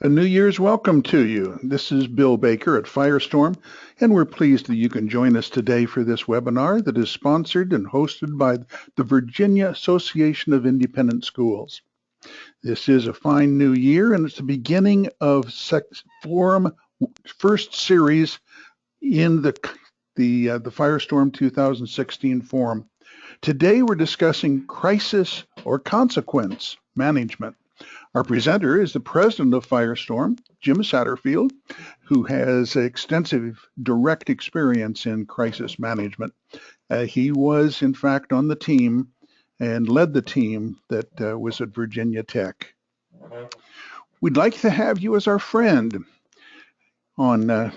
A New Year's welcome to you. This is Bill Baker at Firestorm, and we're pleased that you can join us today for this webinar that is sponsored and hosted by the Virginia Association of Independent Schools. This is a fine new year, and it's the beginning of Forum first series in the Firestorm 2016 Forum. Today we're discussing crisis or consequence management. Our presenter is the president of Firestorm, Jim Satterfield, who has extensive direct experience in crisis management. He was, in fact, on the team and led the team that was at Virginia Tech. We'd like to have you as our friend on...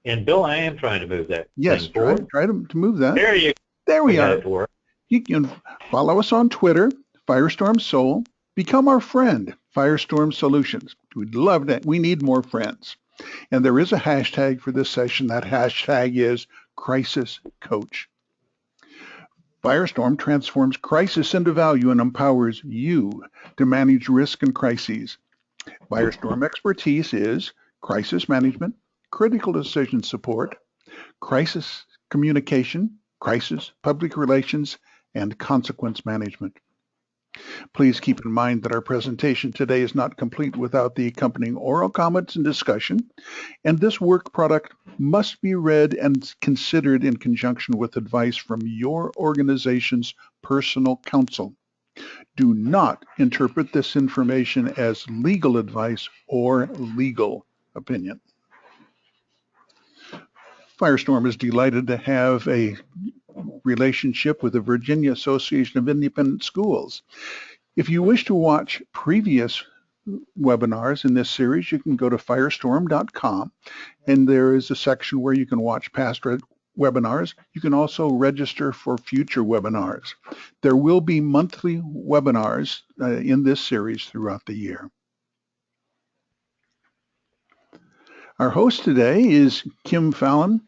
And Bill, I am trying to move that. Yes, try to move that. There you go. There we are. You can follow us on Twitter, Firestorm Soul. Become our friend, Firestorm Solutions. We'd love that. We need more friends. And there is a hashtag for this session. That hashtag is Crisis Coach. Firestorm transforms crisis into value and empowers you to manage risk and crises. Firestorm expertise is crisis management, critical decision support, crisis communication, crisis public relations, and consequence management. Please keep in mind that our presentation today is not complete without the accompanying oral comments and discussion, and this work product must be read and considered in conjunction with advice from your organization's personal counsel. Do not interpret this information as legal advice or legal opinion. Firestorm is delighted to have a relationship with the Virginia Association of Independent Schools. If you wish to watch previous webinars in this series, you can go to firestorm.com, and there is a section where you can watch past webinars. You can also register for future webinars. There will be monthly webinars in this series throughout the year. Our host today is Kim Fallon,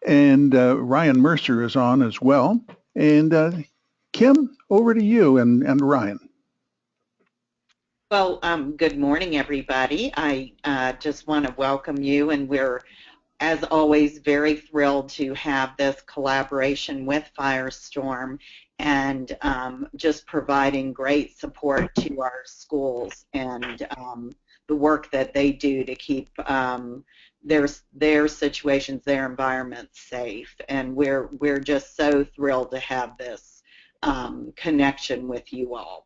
and Ryan Mercer is on as well. And Kim, over to you and Ryan. Well, good morning, everybody. I just want to welcome you, and we're, as always, very thrilled to have this collaboration with Firestorm and just providing great support to our schools and the work that they do to keep their situations, their environments safe. And we're just so thrilled to have this connection with you all.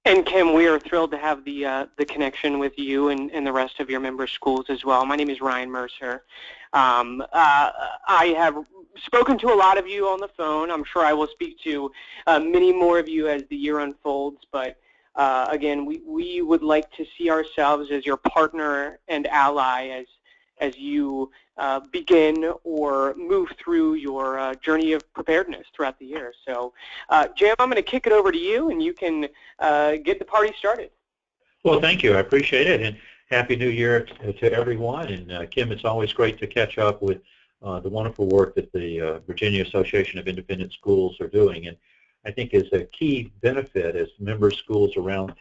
And Kim, we are thrilled to have the connection with you and the rest of your member schools as well. My name is Ryan Mercer. I have spoken to a lot of you on the phone. I'm sure I will speak to many more of you as the year unfolds, but again, we would like to see ourselves as your partner and ally as you begin or move through your journey of preparedness throughout the year. So, Jim, I'm going to kick it over to you, and you can get the party started. Well, thank you. I appreciate it, and Happy New Year to everyone. And Kim, it's always great to catch up with the wonderful work that the Virginia Association of Independent Schools are doing. And I think is a key benefit as member schools around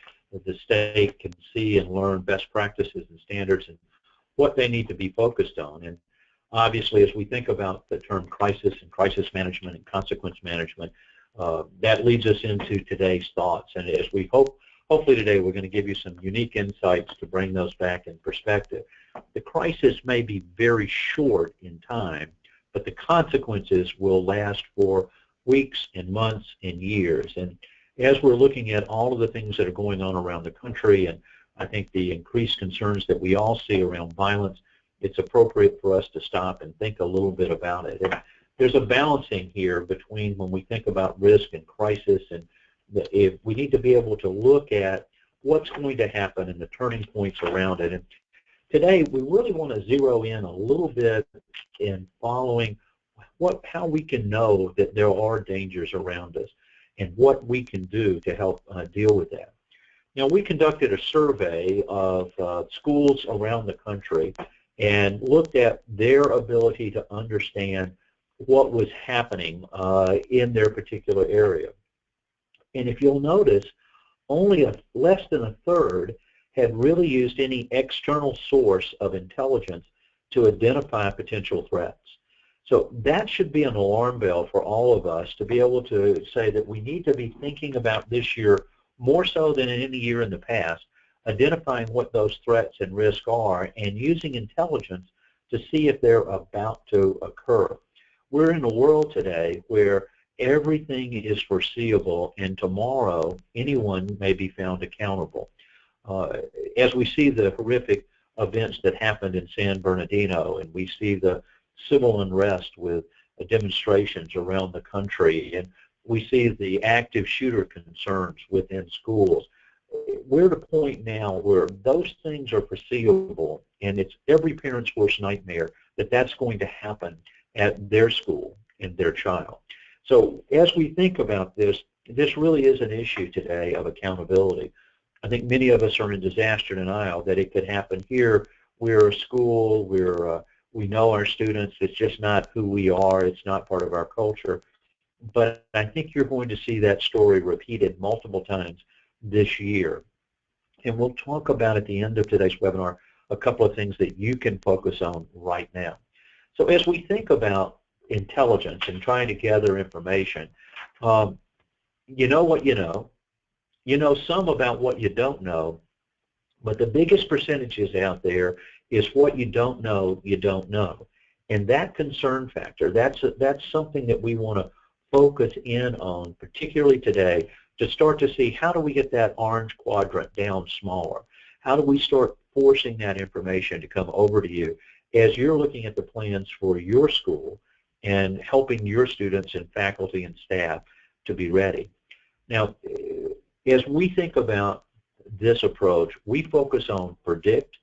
the state can see and learn best practices and standards and what they need to be focused on. And obviously, as we think about the term crisis and crisis management and consequence management, that leads us into today's thoughts. And as we hopefully today we're going to give you some unique insights to bring those back in perspective. The crisis may be very short in time, but the consequences will last for weeks and months and years. And as we're looking at all of the things that are going on around the country, and I think the increased concerns that we all see around violence, it's appropriate for us to stop and think a little bit about it. And there's a balancing here between when we think about risk and crisis, and if we need to be able to look at what's going to happen and the turning points around it. And today we really want to zero in a little bit in following how we can know that there are dangers around us and what we can do to help deal with that. You know, we conducted a survey of schools around the country and looked at their ability to understand what was happening in their particular area. And if you'll notice, only less than a third had really used any external source of intelligence to identify potential threats. So that should be an alarm bell for all of us to be able to say that we need to be thinking about this year more so than in any year in the past, identifying what those threats and risks are and using intelligence to see if they're about to occur. We're in a world today where everything is foreseeable, and tomorrow anyone may be found accountable. As we see the horrific events that happened in San Bernardino, and we see the civil unrest with demonstrations around the country, and we see the active shooter concerns within schools, we're at a point now where those things are foreseeable, and it's every parent's worst nightmare that that's going to happen at their school and their child. So as we think about this, this really is an issue today of accountability. I think many of us are in disaster denial that it could happen here. We're a school, we know our students, it's just not who we are, it's not part of our culture. But I think you're going to see that story repeated multiple times this year. And we'll talk about at the end of today's webinar a couple of things that you can focus on right now. So as we think about intelligence and trying to gather information, you know what you know some about what you don't know, but the biggest percentages out there is what you don't know, and that concern factor, that's something that we want to focus in on, particularly today, to start to see how do we get that orange quadrant down smaller. How do we start forcing that information to come over to you as you're looking at the plans for your school and helping your students and faculty and staff to be ready. Now, as we think about this approach, we focus on predict,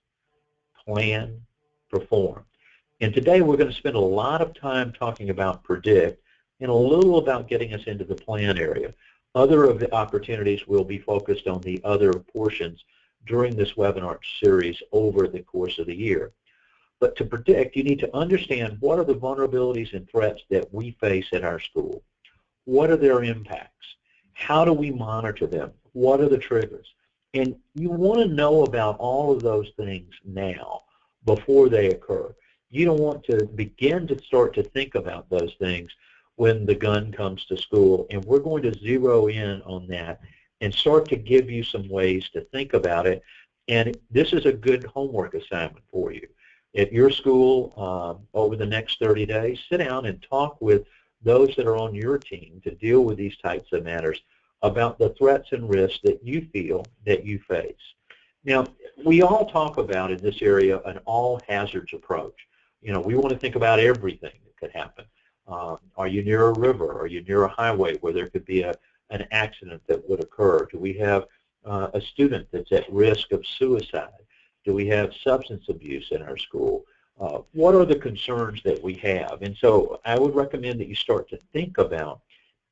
plan, perform. And today we're going to spend a lot of time talking about predict and a little about getting us into the plan area. Other of the opportunities will be focused on the other portions during this webinar series over the course of the year. But to predict, you need to understand what are the vulnerabilities and threats that we face at our school. What are their impacts? How do we monitor them? What are the triggers? And you want to know about all of those things now before they occur. You don't want to begin to start to think about those things when the gun comes to school, and we're going to zero in on that and start to give you some ways to think about it. And this is a good homework assignment for you. At your school, over the next 30 days, sit down and talk with those that are on your team to deal with these types of matters about the threats and risks that you feel that you face. Now, we all talk about in this area an all hazards approach. You know, we want to think about everything that could happen. Are you near a river? Are you near a highway where there could be an accident that would occur? Do we have a student that's at risk of suicide? Do we have substance abuse in our school? What are the concerns that we have? And so I would recommend that you start to think about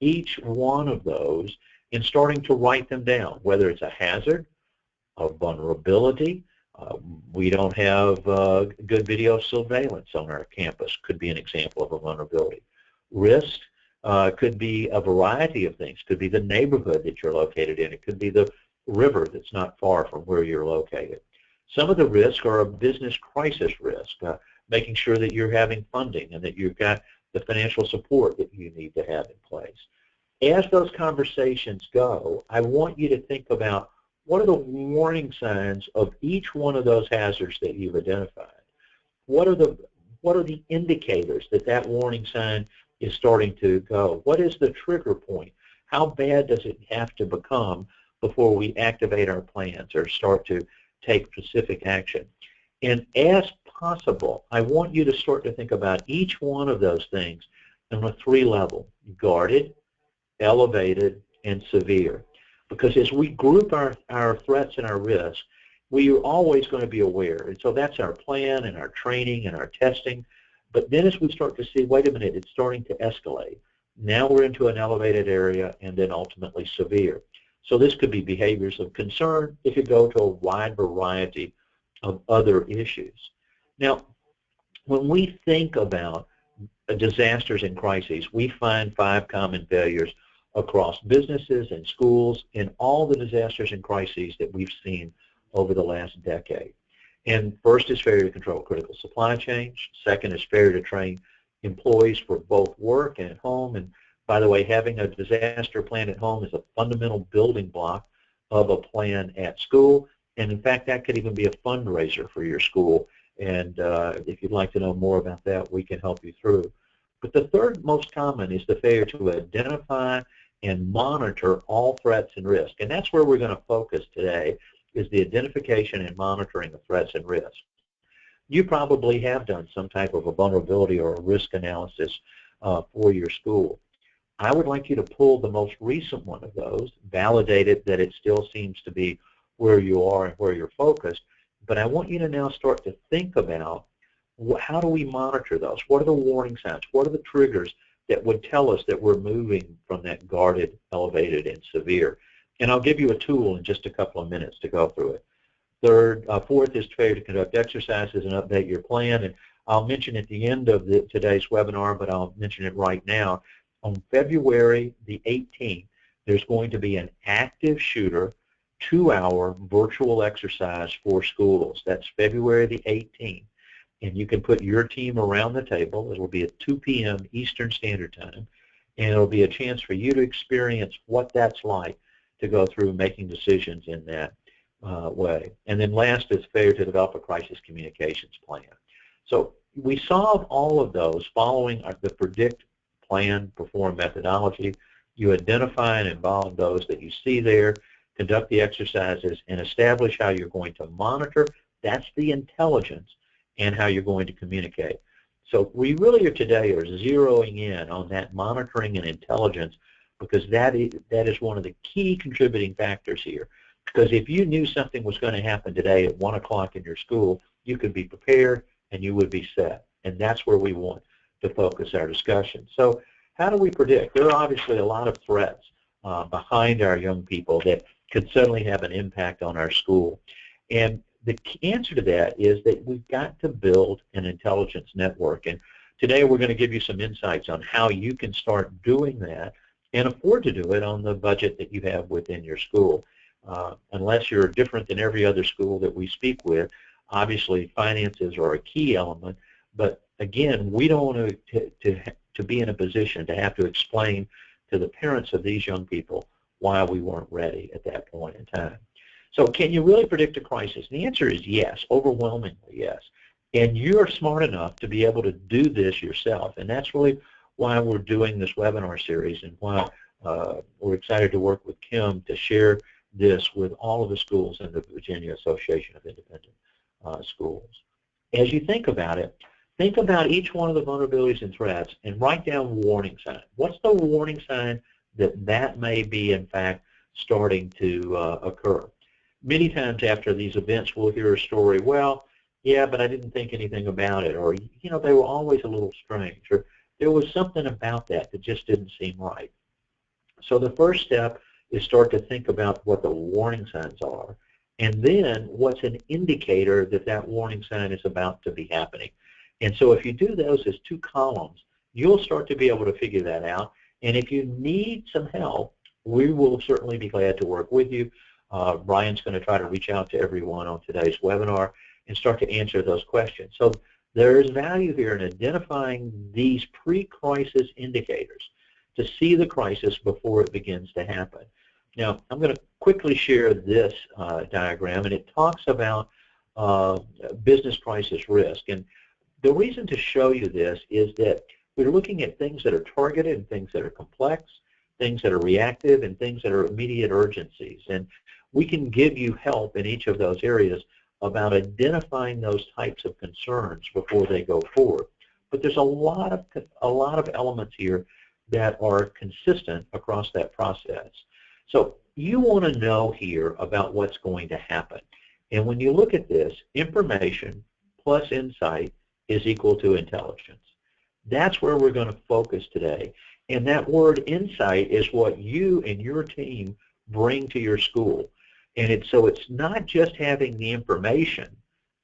each one of those and starting to write them down, whether it's a hazard, a vulnerability. We don't have good video surveillance on our campus, could be an example of a vulnerability. Risk could be a variety of things. Could be the neighborhood that you're located in. It could be the river that's not far from where you're located. Some of the risks are a business crisis risk, making sure that you're having funding and that you've got the financial support that you need to have in place. As those conversations go, I want you to think about what are the warning signs of each one of those hazards that you've identified. What are the indicators that that warning sign is starting to go? What is the trigger point? How bad does it have to become before we activate our plans or start to take specific action? And as possible, I want you to start to think about each one of those things on a 3-level: guarded, elevated, and severe. Because as we group our threats and our risks, we are always going to be aware. And so that's our plan and our training and our testing. But then as we start to see, wait a minute, it's starting to escalate. Now we're into an elevated area and then ultimately severe. So this could be behaviors of concern. It could go to a wide variety of other issues. Now, when we think about disasters and crises, we find 5 common failures across businesses and schools and all the disasters and crises that we've seen over the last decade. And first is failure to control critical supply chains. Second is failure to train employees for both work and at home. And by the way, having a disaster plan at home is a fundamental building block of a plan at school. And in fact, that could even be a fundraiser for your school. And if you'd like to know more about that, we can help you through. But the third most common is the failure to identify and monitor all threats and risks. And that's where we're going to focus today, is the identification and monitoring of threats and risks. You probably have done some type of a vulnerability or a risk analysis for your school. I would like you to pull the most recent one of those, validate it that it still seems to be where you are and where you're focused, but I want you to now start to think about how do we monitor those? What are the warning signs? What are the triggers that would tell us that we're moving from that guarded, elevated, and severe? And I'll give you a tool in just a couple of minutes to go through it. Fourth is failure to conduct exercises and update your plan. And I'll mention at the end of today's webinar, but I'll mention it right now. On February the 18th, there's going to be an active shooter 2-hour virtual exercise for schools. That's February the 18th. And you can put your team around the table. It'll be at 2 p.m. Eastern Standard Time. And it'll be a chance for you to experience what that's like to go through making decisions in that way. And then last is failure to develop a crisis communications plan. So we solve all of those following the predict, plan, perform methodology. You identify and involve those that you see there, conduct the exercises, and establish how you're going to monitor. That's the intelligence, and how you're going to communicate. So we really today are zeroing in on that monitoring and intelligence, because that is one of the key contributing factors here. Because if you knew something was going to happen today at 1 o'clock in your school, you could be prepared and you would be set. And that's where we want to focus our discussion. So how do we predict? There are obviously a lot of threats behind our young people that could suddenly have an impact on our school. And the answer to that is that we've got to build an intelligence network. And today we're going to give you some insights on how you can start doing that and afford to do it on the budget that you have within your school. Unless you're different than every other school that we speak with, obviously finances are a key element. But again, we don't want to be in a position to have to explain to the parents of these young people why we weren't ready at that point in time. So can you really predict a crisis? And the answer is yes, overwhelmingly yes. And you're smart enough to be able to do this yourself. And that's really why we're doing this webinar series, and why we're excited to work with Kim to share this with all of the schools in the Virginia Association of Independent Schools. As you think about it, think about each one of the vulnerabilities and threats and write down warning sign. What's the warning sign that may be, in fact, starting to occur? Many times after these events, we'll hear a story, well, yeah, but I didn't think anything about it, or, you know, they were always a little strange, or there was something about that just didn't seem right. So the first step is start to think about what the warning signs are, and then what's an indicator that that warning sign is about to be happening. And so if you do those as 2 columns, you'll start to be able to figure that out. And if you need some help, we will certainly be glad to work with you. Brian's going to try to reach out to everyone on today's webinar and start to answer those questions. So there is value here in identifying these pre-crisis indicators to see the crisis before it begins to happen. Now, I'm going to quickly share this diagram, and it talks about business crisis risk. And the reason to show you this is that we're looking at things that are targeted and things that are complex, things that are reactive, and things that are immediate urgencies. And we can give you help in each of those areas about identifying those types of concerns before they go forward. But there's a lot of elements here that are consistent across that process. So you want to know here about what's going to happen. And when you look at this, information plus insight is equal to intelligence. That's where we're going to focus today. And that word insight is what you and your team bring to your school. And so it's not just having the information,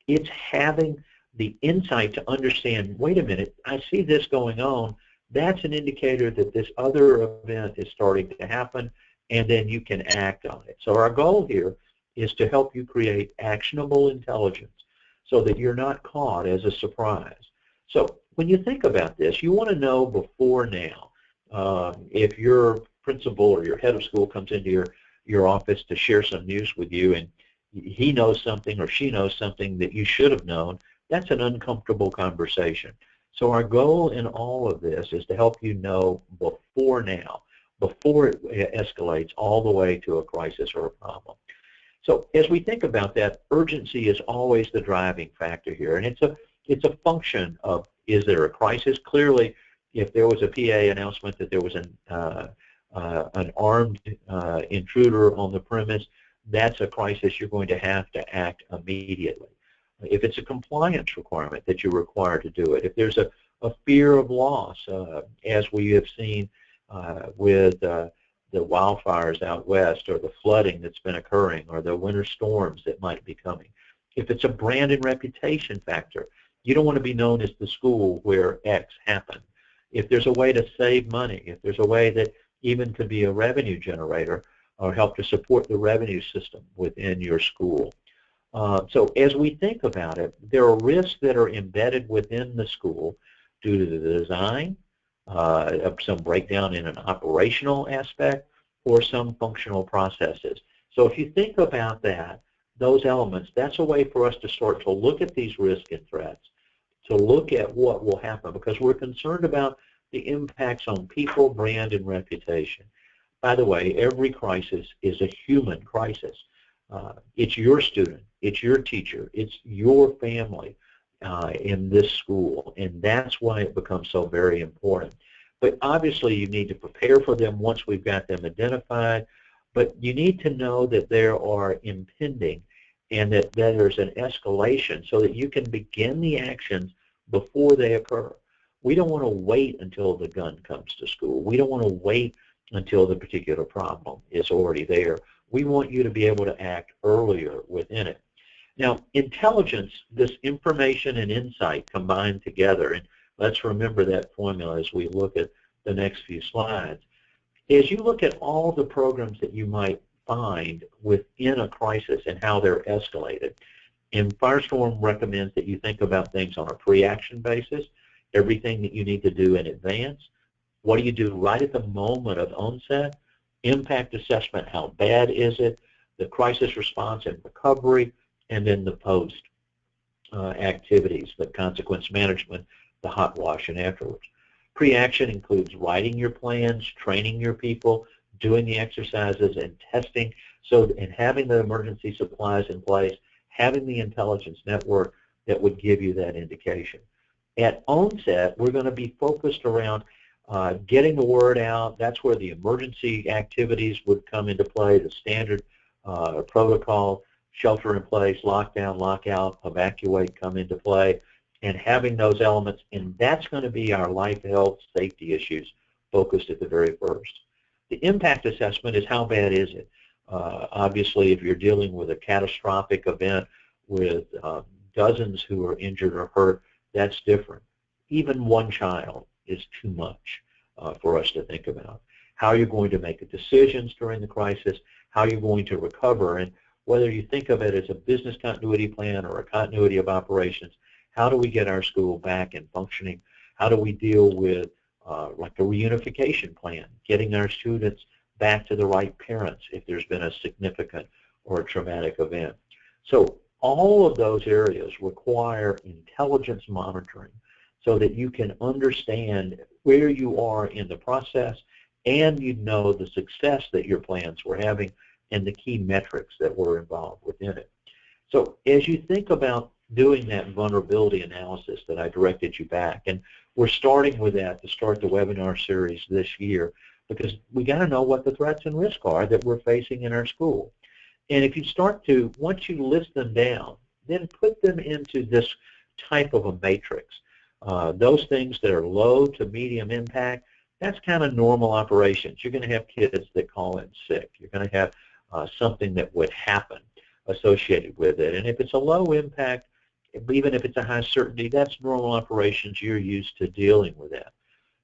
it's having the insight to understand, wait a minute, I see this going on, that's an indicator that this other event is starting to happen, and then you can act on it. So our goal here is to help you create actionable intelligence so that you're not caught as a surprise. So when you think about this, you want to know before now. If your principal or your head of school comes into your office to share some news with you, and he knows something or she knows something that you should have known, that's an uncomfortable conversation. So our goal in all of this is to help you know before now, before it escalates all the way to a crisis or a problem. So as we think about that, urgency is always the driving factor here, and it's a function of, is there a crisis? Clearly, if there was a PA announcement that there was an armed intruder on the premise, that's a crisis. You're going to have to act immediately. If it's a compliance requirement that you're required to do it, if there's a fear of loss, as we have seen with the wildfires out west, or the flooding that's been occurring, or the winter storms that might be coming. If it's a brand and reputation factor, you don't want to be known as the school where X happened. If there's a way to save money, if there's a way that even could be a revenue generator or help to support the revenue system within your school. So as we think about it, there are risks that are embedded within the school due to the design, of some breakdown in an operational aspect, or some functional processes. So if you think about that, those elements, that's a way for us to start to look at these risks and threats, to look at what will happen, because we're concerned about the impacts on people, brand, and reputation. By the way, every crisis is a human crisis. It's your student, it's your teacher, it's your family in this school, and that's why it becomes so very important. But obviously you need to prepare for them once we've got them identified, but you need to know that there are impending and that there's an escalation so that you can begin the actions before they occur. We don't want to wait until the gun comes to school. We don't want to wait until the particular problem is already there. We want you to be able to act earlier within it. Now, intelligence, this information and insight combined together, and let's remember that formula as we look at the next few slides. As you look at all the programs that you might find within a crisis and how they're escalated, and Firestorm recommends that you think about things on a pre-action basis, everything that you need to do in advance. What do you do right at the moment of onset? Impact assessment, how bad is it? The crisis response and recovery, and then the post activities, the consequence management, the hot wash, and afterwards. Pre-action includes writing your plans, training your people, doing the exercises, and testing, and having the emergency supplies in place, having the intelligence network that would give you that indication. At onset, we're going to be focused around getting the word out. That's where the emergency activities would come into play, the standard protocol, shelter in place, lockdown, lockout, evacuate come into play, and having those elements, and that's going to be our life, health, safety issues focused at the very first. The impact assessment is how bad is it? Obviously, if you're dealing with a catastrophic event with dozens who are injured or hurt, that's different. Even one child is too much for us to think about. How are you going to make decisions during the crisis? How are you going to recover? And whether you think of it as a business continuity plan or a continuity of operations, how do we get our school back and functioning? How do we deal with like a reunification plan, getting our students back to the right parents if there's been a significant or a traumatic event? So all of those areas require intelligence monitoring so that you can understand where you are in the process, and you know the success that your plans were having and the key metrics that were involved within it. So as you think about doing that vulnerability analysis that I directed you back, and we're starting with that to start the webinar series this year, because we got to know what the threats and risks are that we're facing in our school. And if you start to, once you list them down, then put them into this type of a matrix. Those things that are low to medium impact, that's kind of normal operations. You're going to have kids that call in sick. You're going to have something that would happen associated with it. And if it's a low impact, even if it's a high certainty, that's normal operations. You're used to dealing with that.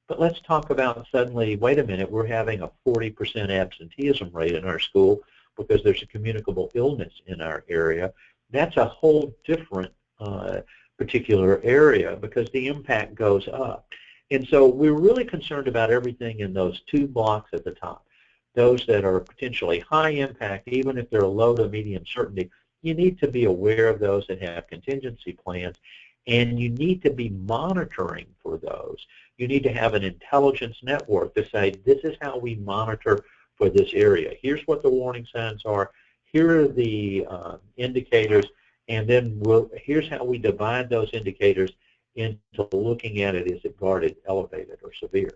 But let's talk about suddenly, wait a minute, we're having a 40% absenteeism rate in our school because there's a communicable illness in our area. That's a whole different particular area because the impact goes up. And so we're really concerned about everything in those two blocks at the top. Those that are potentially high impact, even if they're low to medium certainty, you need to be aware of those and have contingency plans, and you need to be monitoring for those. You need to have an intelligence network to say, this is how we monitor for this area. Here's what the warning signs are. Here are the indicators, and then here's how we divide those indicators into looking at it, is it guarded, elevated, or severe.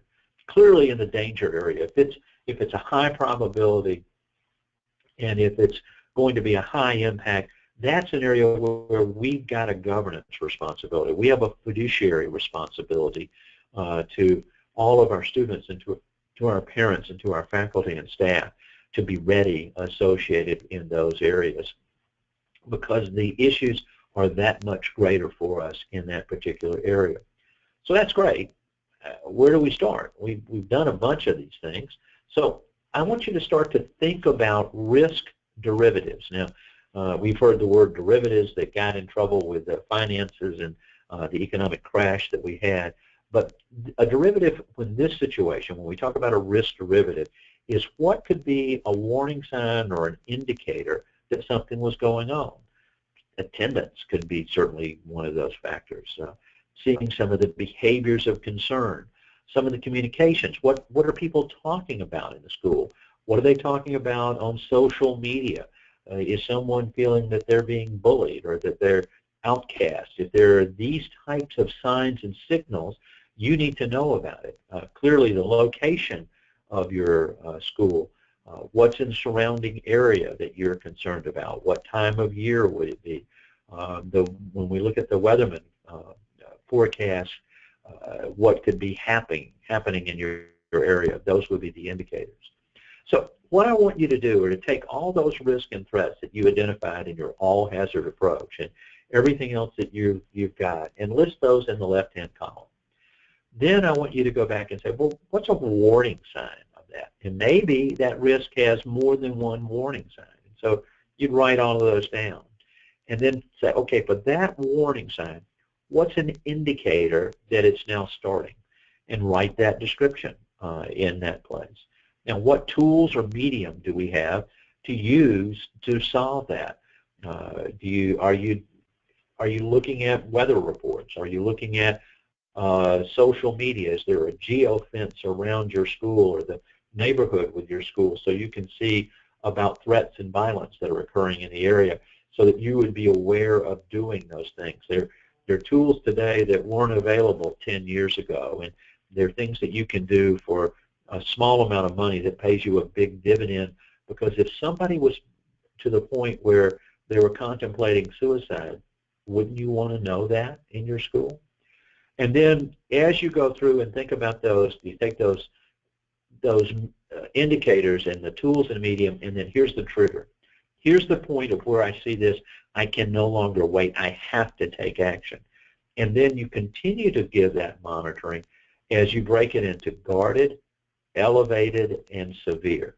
Clearly in the danger area, if it's a high probability and if it's going to be a high impact, that's an area where we've got a governance responsibility. We have a fiduciary responsibility to all of our students and to our parents and to our faculty and staff to be ready associated in those areas, because the issues are that much greater for us in that particular area. So that's great. Where do we start? We've done a bunch of these things. So I want you to start to think about risk derivatives. Now, we've heard the word derivatives that got in trouble with the finances and the economic crash that we had. But a derivative in this situation, when we talk about a risk derivative, is what could be a warning sign or an indicator that something was going on. Attendance could be certainly one of those factors. Seeing some of the behaviors of concern, some of the communications. What are people talking about in the school? What are they talking about on social media? Is someone feeling that they're being bullied or that they're outcast? If there are these types of signs and signals, you need to know about it. Clearly, the location of your school, what's in the surrounding area that you're concerned about, what time of year would it be? When we look at the weatherman forecast, what could be happening in your area, those would be the indicators. So what I want you to do is to take all those risks and threats that you identified in your all-hazard approach and everything else that you've got, and list those in the left-hand column. Then I want you to go back and say, well, what's a warning sign of that? And maybe that risk has more than one warning sign. So you'd write all of those down. And then say, okay, for that warning sign, what's an indicator that it's now starting? And write that description in that place. Now, what tools or medium do we have to use to solve that? Are you looking at weather reports? Are you looking at social media? Is there a geofence around your school or the neighborhood with your school so you can see about threats and violence that are occurring in the area so that you would be aware of doing those things? There are tools today that weren't available 10 years ago, and there are things that you can do for a small amount of money that pays you a big dividend, because if somebody was to the point where they were contemplating suicide, wouldn't you want to know that in your school? And then as you go through and think about those, you take those indicators and the tools and medium, and then here's the trigger. Here's the point of where I see this. I can no longer wait. I have to take action. And then you continue to give that monitoring as you break it into guarded, elevated, and severe.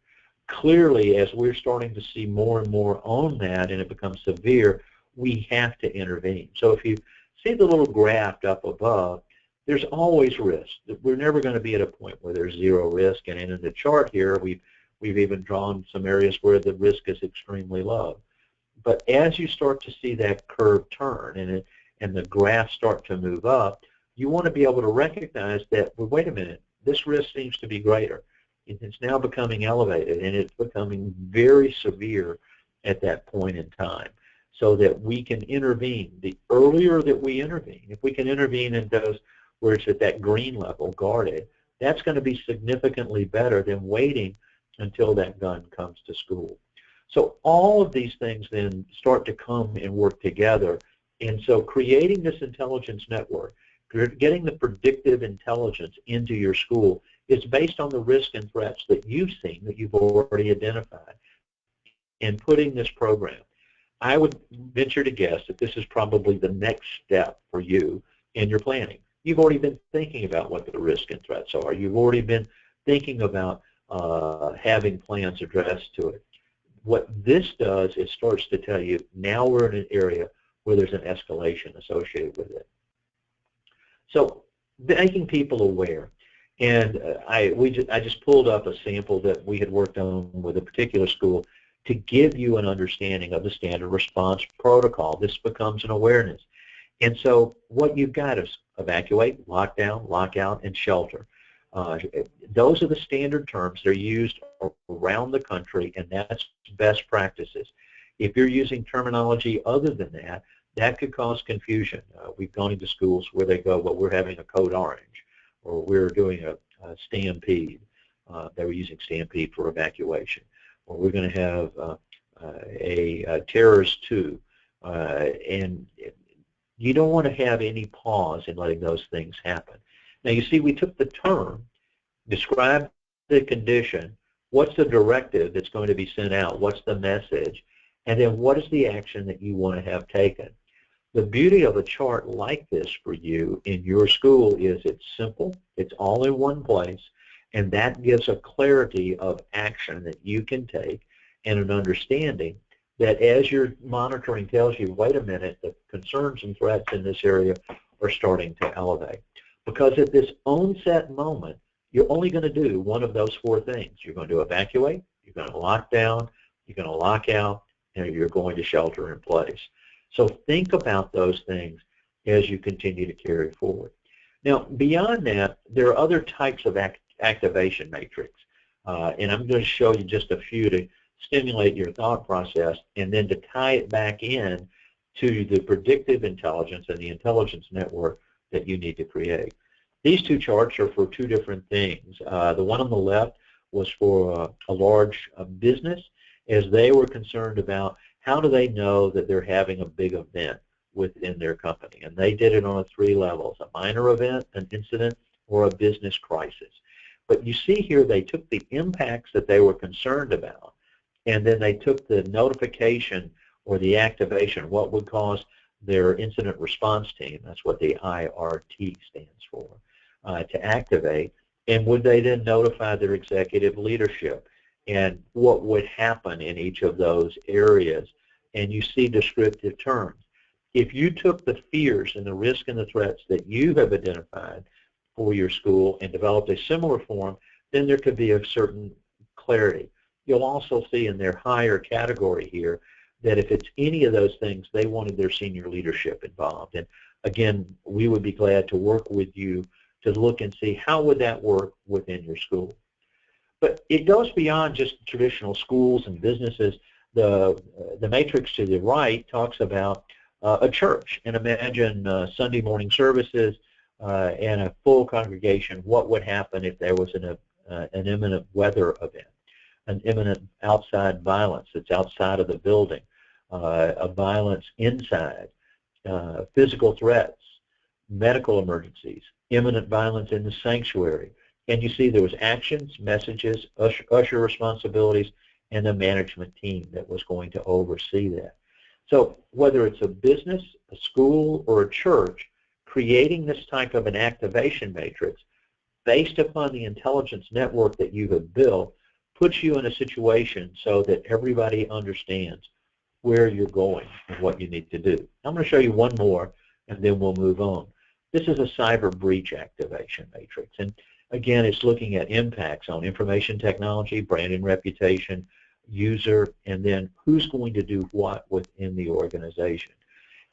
Clearly, as we're starting to see more and more on that and it becomes severe, we have to intervene. So if you see the little graph up above, there's always risk. We're never going to be at a point where there's zero risk, and in the chart here, we've even drawn some areas where the risk is extremely low. But as you start to see that curve turn and the graphs start to move up, you want to be able to recognize that, well, wait a minute, this risk seems to be greater. It's now becoming elevated, and it's becoming very severe at that point in time, so that we can intervene. The earlier that we intervene, if we can intervene in those where it's at that green level, guarded, that's going to be significantly better than waiting until that gun comes to school. So all of these things then start to come and work together. And so creating this intelligence network, getting the predictive intelligence into your school is based on the risk and threats that you've seen, that you've already identified, and putting this program. I would venture to guess that this is probably the next step for you in your planning. you've already been thinking about what the risks and threats are. You've already been thinking about having plans addressed to it. What this does is starts to tell you now we're in an area where there's an escalation associated with it. So making people aware. And I just pulled up a sample that we had worked on with a particular school to give you an understanding of the standard response protocol. This becomes an awareness. And so what you've got is evacuate, lockdown, lockout, and shelter. Those are the standard terms. They're used around the country, and that's best practices. If you're using terminology other than that, that could cause confusion. We've gone into schools where they go, well, we're having a code orange, or we're doing a stampede. They were using stampede for evacuation. Or we're going to have a terrorist too. And you don't want to have any pause in letting those things happen. Now, you see, we took the term, described the condition, what's the directive that's going to be sent out, what's the message, and then what is the action that you want to have taken. The beauty of a chart like this for you in your school is it's simple, it's all in one place, and that gives a clarity of action that you can take and an understanding that as your monitoring tells you, wait a minute, the concerns and threats in this area are starting to elevate. Because at this onset moment, you're only going to do one of those four things. You're going to evacuate, you're going to lock down, you're going to lock out, and you're going to shelter in place. So think about those things as you continue to carry forward. Now, beyond that, there are other types of activation matrix, and I'm going to show you just a few to stimulate your thought process and then to tie it back in to the predictive intelligence and the intelligence network that you need to create. These two charts are for two different things. The one on the left was for a large business as they were concerned about how do they know that they're having a big event within their company. And they did it on 3 levels, a minor event, an incident, or a business crisis. But you see here they took the impacts that they were concerned about, and then they took the notification or the activation, what would cause their incident response team, that's what the IRT stands for, to activate, and would they then notify their executive leadership, and what would happen in each of those areas. And you see descriptive terms. If you took the fears and the risks and the threats that you have identified for your school and developed a similar form, then there could be a certain clarity. You'll also see in their higher category here that if it's any of those things, they wanted their senior leadership involved. And again, we would be glad to work with you to look and see how would that work within your school. But it goes beyond just traditional schools and businesses. The matrix to the right talks about a church, and imagine Sunday morning services and a full congregation. What would happen if there was an imminent weather event, an imminent outside violence that's outside of the building, a violence inside, physical threats, medical emergencies, imminent violence in the sanctuary. And you see there was actions, messages, usher responsibilities, and a management team that was going to oversee that. So whether it's a business, a school, or a church, creating this type of an activation matrix based upon the intelligence network that you have built puts you in a situation so that everybody understands where you're going and what you need to do. I'm going to show you one more, and then we'll move on. This is a cyber breach activation matrix. And again, it's looking at impacts on information technology, brand and reputation, user, and then who's going to do what within the organization.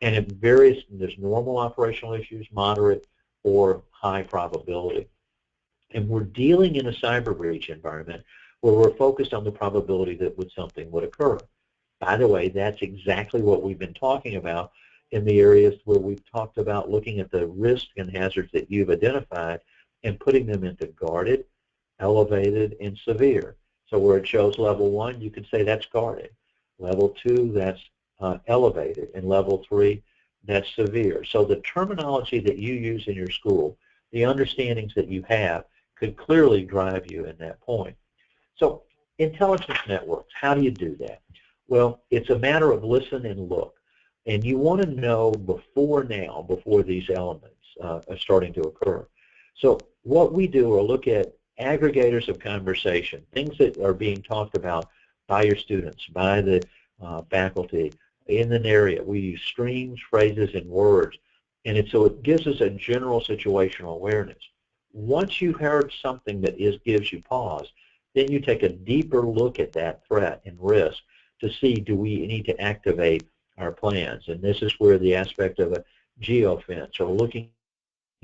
And it varies, there's normal operational issues, moderate, or high probability. And we're dealing in a cyber breach environment where we're focused on the probability that something would occur. By the way, that's exactly what we've been talking about in the areas where we've talked about looking at the risks and hazards that you've identified and putting them into guarded, elevated, and severe. So where it shows level 1, you can say that's guarded. Level 2, that's elevated. And level 3, that's severe. So the terminology that you use in your school, the understandings that you have, could clearly drive you in that point. So intelligence networks, how do you do that? Well, it's a matter of listen and look. And you want to know before these elements. are starting to occur. So what we do are look at aggregators of conversation, things that are being talked about by your students, by the faculty in an area. We use streams, phrases, and words, and so it gives us a general situational awareness. Once you heard something that gives you pause, then you take a deeper look at that threat and risk to see, do we need to activate our plans? And this is where the aspect of a geofence, or looking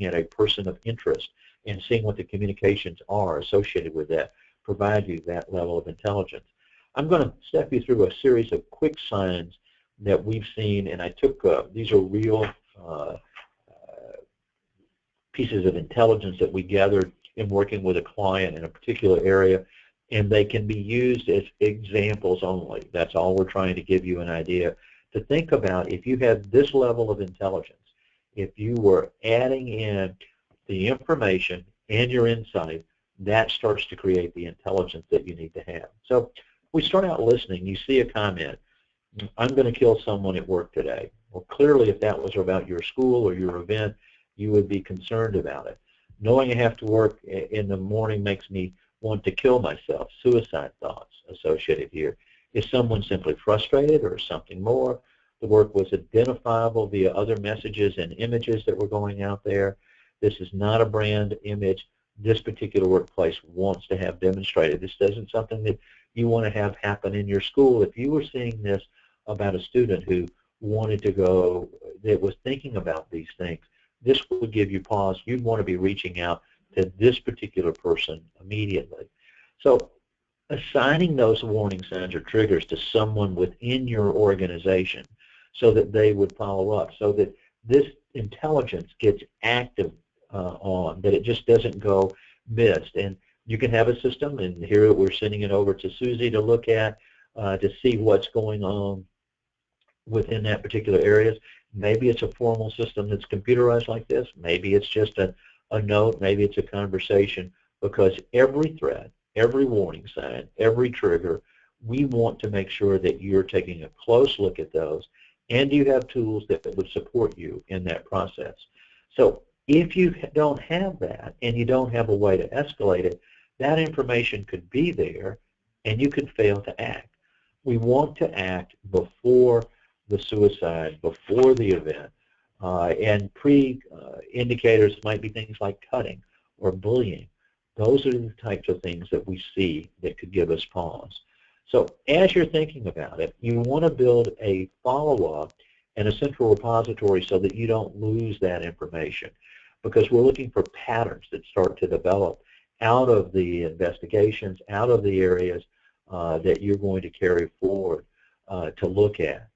at a person of interest and seeing what the communications are associated with that, provide you that level of intelligence. I'm going to step you through a series of quick signs that we've seen, and I took, these are real pieces of intelligence that we gathered in working with a client in a particular area, and they can be used as examples only. That's all we're trying to give you an idea to think about. If you have this level of intelligence, if you were adding in the information and your insight, that starts to create the intelligence that you need to have. So we start out listening. You see a comment, I'm going to kill someone at work today. Well, clearly if that was about your school or your event, you would be concerned about it. Knowing I have to work in the morning makes me want to kill myself. Suicide thoughts associated here. Is someone simply frustrated, or something more? The work was identifiable via other messages and images that were going out there. This is not a brand image this particular workplace wants to have demonstrated. This isn't something that you want to have happen in your school. If you were seeing this about a student who wanted to go, that was thinking about these things, this would give you pause. You'd want to be reaching out to this particular person immediately. So assigning those warning signs or triggers to someone within your organization so that they would follow up, so that this intelligence gets active on, that it just doesn't go missed. And you can have a system, and here we're sending it over to Susie to look at to see what's going on within that particular area. Maybe it's a formal system that's computerized like this. Maybe it's just a note. Maybe it's a conversation, because every threat, every warning sign, every trigger, we want to make sure that you're taking a close look at those, and you have tools that would support you in that process. So if you don't have that, and you don't have a way to escalate it, that information could be there, and you could fail to act. We want to act before the suicide, before the event, and pre-indicators might be things like cutting or bullying. Those are the types of things that we see that could give us pause. So as you're thinking about it, you want to build a follow-up and a central repository so that you don't lose that information, because we're looking for patterns that start to develop out of the investigations, out of the areas that you're going to carry forward to look at.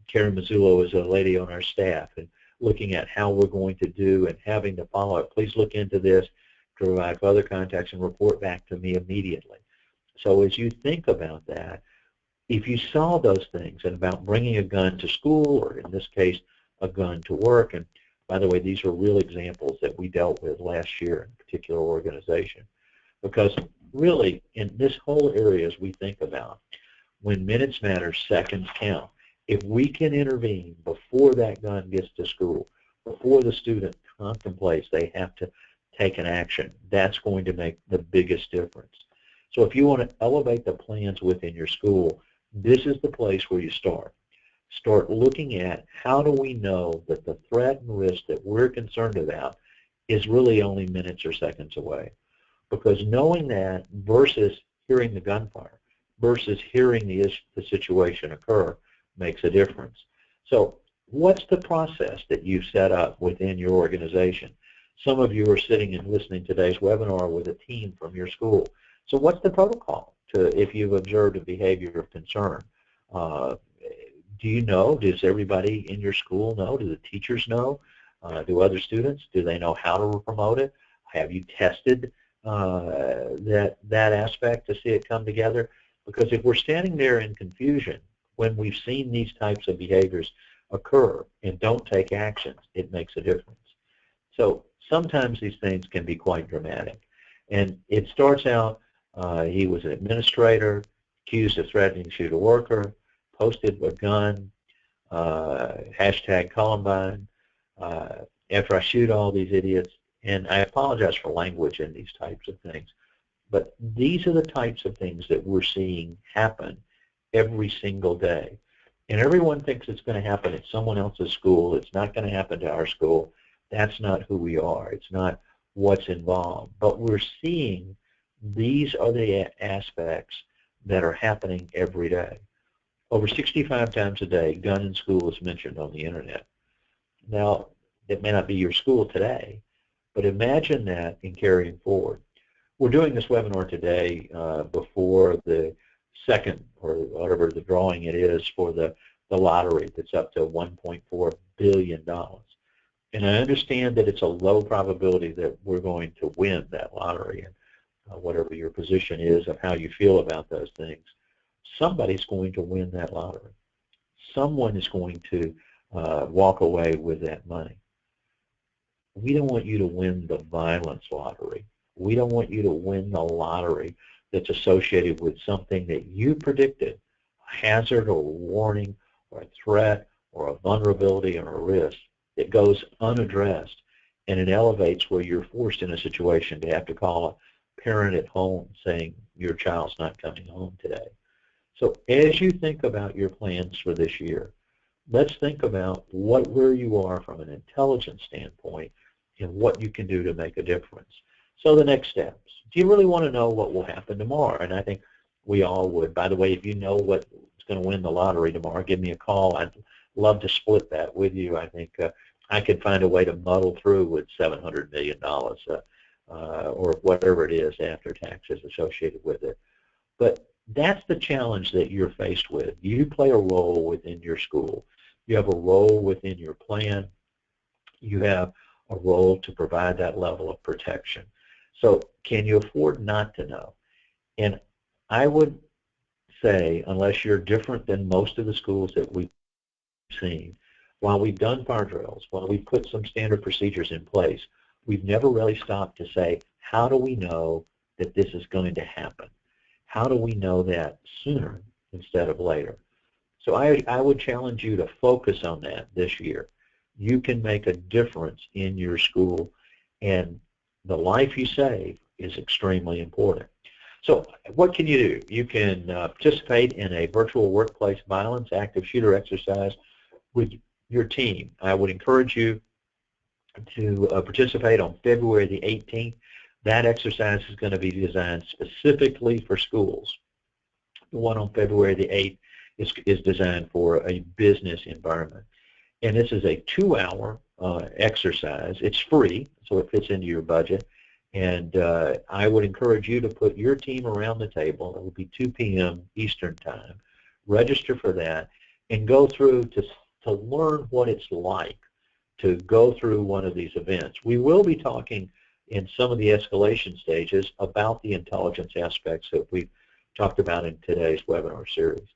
Karen Mazzullo is a lady on our staff, and looking at how we're going to do and having the follow-up. Please look into this, provide further contacts, and report back to me immediately. So as you think about that, if you saw those things, and about bringing a gun to school, or in this case, a gun to work, and by the way, these are real examples that we dealt with last year in a particular organization, because really in this whole area, as we think about, when minutes matter, seconds count. If we can intervene before that gun gets to school, before the student contemplates they have to take an action, that's going to make the biggest difference. So if you want to elevate the plans within your school, this is the place where you start. Start looking at, how do we know that the threat and risk that we're concerned about is really only minutes or seconds away? Because knowing that versus hearing the gunfire, versus hearing the situation occur, makes a difference. So what's the process that you've set up within your organization? Some of you are sitting and listening to today's webinar with a team from your school. So what's the protocol if you've observed a behavior of concern? Do you know? Does everybody in your school know? Do the teachers know? Do other students? Do they know how to promote it? Have you tested that aspect to see it come together? Because if we're standing there in confusion when we've seen these types of behaviors occur and don't take actions, it makes a difference. So sometimes these things can be quite dramatic. And it starts out, he was an administrator, accused of threatening to shoot a worker, posted a gun, hashtag Columbine, after I shoot all these idiots, and I apologize for language in these types of things, but these are the types of things that we're seeing happen every single day. And everyone thinks it's going to happen at someone else's school. It's not going to happen to our school. That's not who we are. It's not what's involved. But we're seeing these are the aspects that are happening every day. Over 65 times a day, gun in school is mentioned on the internet. Now, it may not be your school today, but imagine that in carrying forward. We're doing this webinar today before the second, or whatever the drawing it is, for the lottery that's up to $1.4 billion. And I understand that it's a low probability that we're going to win that lottery, and whatever your position is of how you feel about those things, somebody's going to win that lottery. Someone is going to walk away with that money. We don't want you to win the violence lottery. We don't want you to win the lottery that's associated with something that you predicted, a hazard or a warning or a threat or a vulnerability or a risk that goes unaddressed, and it elevates where you're forced in a situation to have to call a parent at home saying your child's not coming home today. So as you think about your plans for this year, let's think about where you are from an intelligence standpoint and what you can do to make a difference. So the next steps. Do you really want to know what will happen tomorrow? And I think we all would. By the way, if you know what's going to win the lottery tomorrow, give me a call. I'd love to split that with you. I think I could find a way to muddle through with $700 million or whatever it is after taxes associated with it. But that's the challenge that you're faced with. You play a role within your school. You have a role within your plan. You have a role to provide that level of protection. So can you afford not to know? And I would say, unless you're different than most of the schools that we've seen, while we've done fire drills, while we've put some standard procedures in place, we've never really stopped to say, how do we know that this is going to happen? How do we know that sooner instead of later? So I would challenge you to focus on that this year. You can make a difference in your school, and the life you save is extremely important. So what can you do? You can participate in a virtual workplace violence active shooter exercise with your team. I would encourage you to participate on February the 18th. That exercise is going to be designed specifically for schools. The one on February the 8th is designed for a business environment. And this is a 2-hour exercise. It's free, so it fits into your budget. And I would encourage you to put your team around the table. It will be 2 p.m. Eastern Time. Register for that and go through to learn what it's like to go through one of these events. We will be talking in some of the escalation stages about the intelligence aspects that we've talked about in today's webinar series.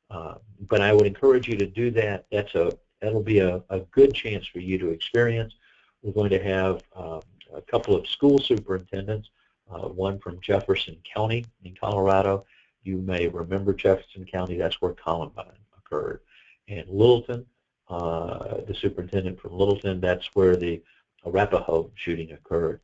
But I would encourage you to do that. That'll be a good chance for you to experience. We're going to have a couple of school superintendents, one from Jefferson County in Colorado. You may remember Jefferson County, that's where Columbine occurred. And Littleton, the superintendent from Littleton, that's where the Arapahoe shooting occurred.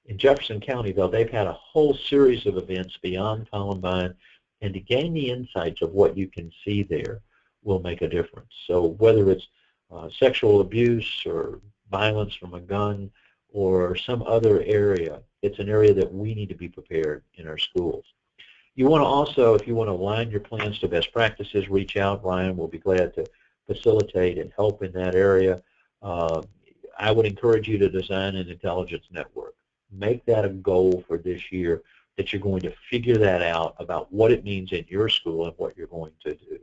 In Jefferson County, though, they've had a whole series of events beyond Columbine, and to gain the insights of what you can see there will make a difference. So whether it's sexual abuse or violence from a gun or some other area, it's an area that we need to be prepared in our schools. You want to also, if you want to align your plans to best practices, reach out. Ryan will be glad to facilitate and help in that area. I would encourage you to design an intelligence network. Make that a goal for this year, that you're going to figure that out about what it means in your school and what you're going to do.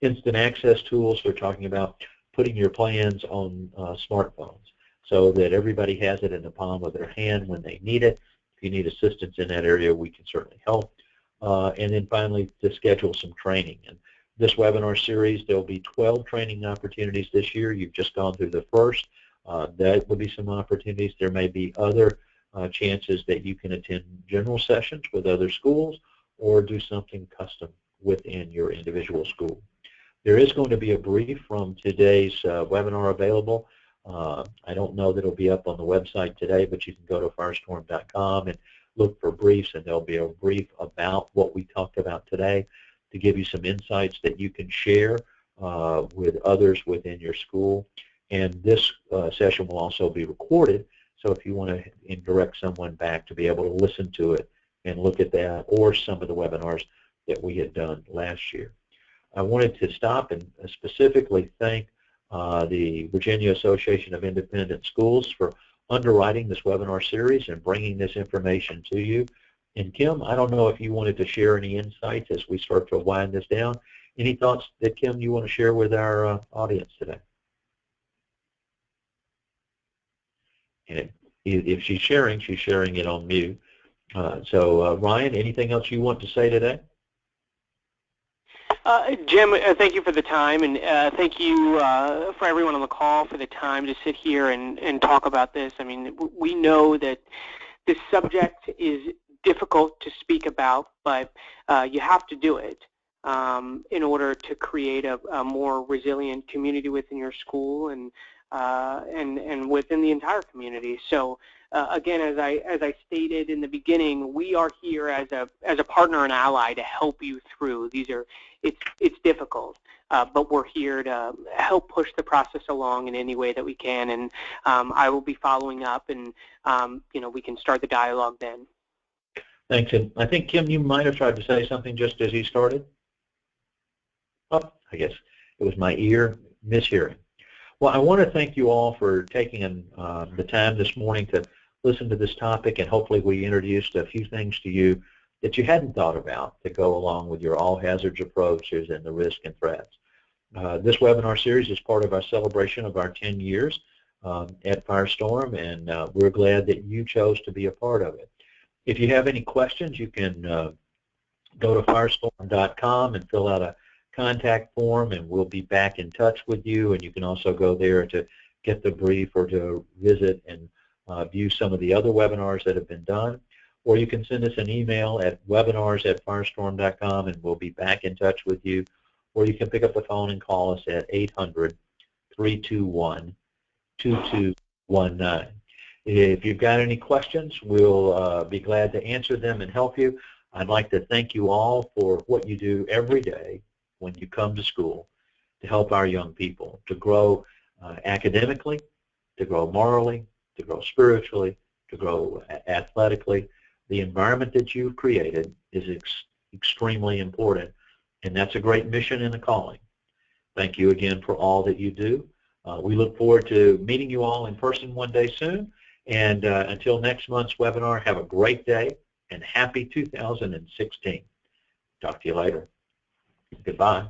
Instant access tools, we're talking about putting your plans on smartphones so that everybody has it in the palm of their hand when they need it. If you need assistance in that area, we can certainly help. And then finally, to schedule some training. And this webinar series, there will be 12 training opportunities this year. You've just gone through the first. That will be some opportunities. There may be other chances that you can attend general sessions with other schools or do something custom within your individual school. There is going to be a brief from today's webinar available. I don't know that it'll be up on the website today, but you can go to firestorm.com and look for briefs, and there'll be a brief about what we talked about today to give you some insights that you can share with others within your school. And this session will also be recorded, so if you want to direct someone back to be able to listen to it and look at that, or some of the webinars that we had done last year. I wanted to stop and specifically thank the Virginia Association of Independent Schools for underwriting this webinar series and bringing this information to you. And Kim, I don't know if you wanted to share any insights as we start to wind this down. Any thoughts that, Kim, you want to share with our audience today? And if she's sharing it on mute. So Ryan, anything else you want to say today? Jim, thank you for the time, and thank you for everyone on the call for the time to sit here and talk about this. I mean, we know that this subject is difficult to speak about, but you have to do it in order to create a more resilient community within your school and within the entire community. So again, as I stated in the beginning, we are here as a partner and ally to help you through. It's difficult, but we're here to help push the process along in any way that we can. And I will be following up, and we can start the dialogue then. Thanks. And I think, Kim, you might have tried to say something just as he started. Oh, I guess it was my ear mishearing. Well, I want to thank you all for taking the time this morning to listen to this topic, and hopefully we introduced a few things to you that you hadn't thought about that go along with your all hazards approaches and the risk and threats. This webinar series is part of our celebration of our 10 years at Firestorm, and we're glad that you chose to be a part of it. If you have any questions, you can go to firestorm.com and fill out a contact form, and we'll be back in touch with you. And you can also go there to get the brief or to visit and view some of the other webinars that have been done. Or you can send us an email at webinars@firestorm.com, and we'll be back in touch with you. Or you can pick up the phone and call us at 800-321-2219. If you've got any questions, we'll be glad to answer them and help you. I'd like to thank you all for what you do every day when you come to school to help our young people to grow academically, to grow morally, to grow spiritually, to grow athletically. The environment that you've created is extremely important, and that's a great mission and a calling. Thank you again for all that you do. We look forward to meeting you all in person one day soon, and until next month's webinar, have a great day and happy 2016. Talk to you later. Goodbye.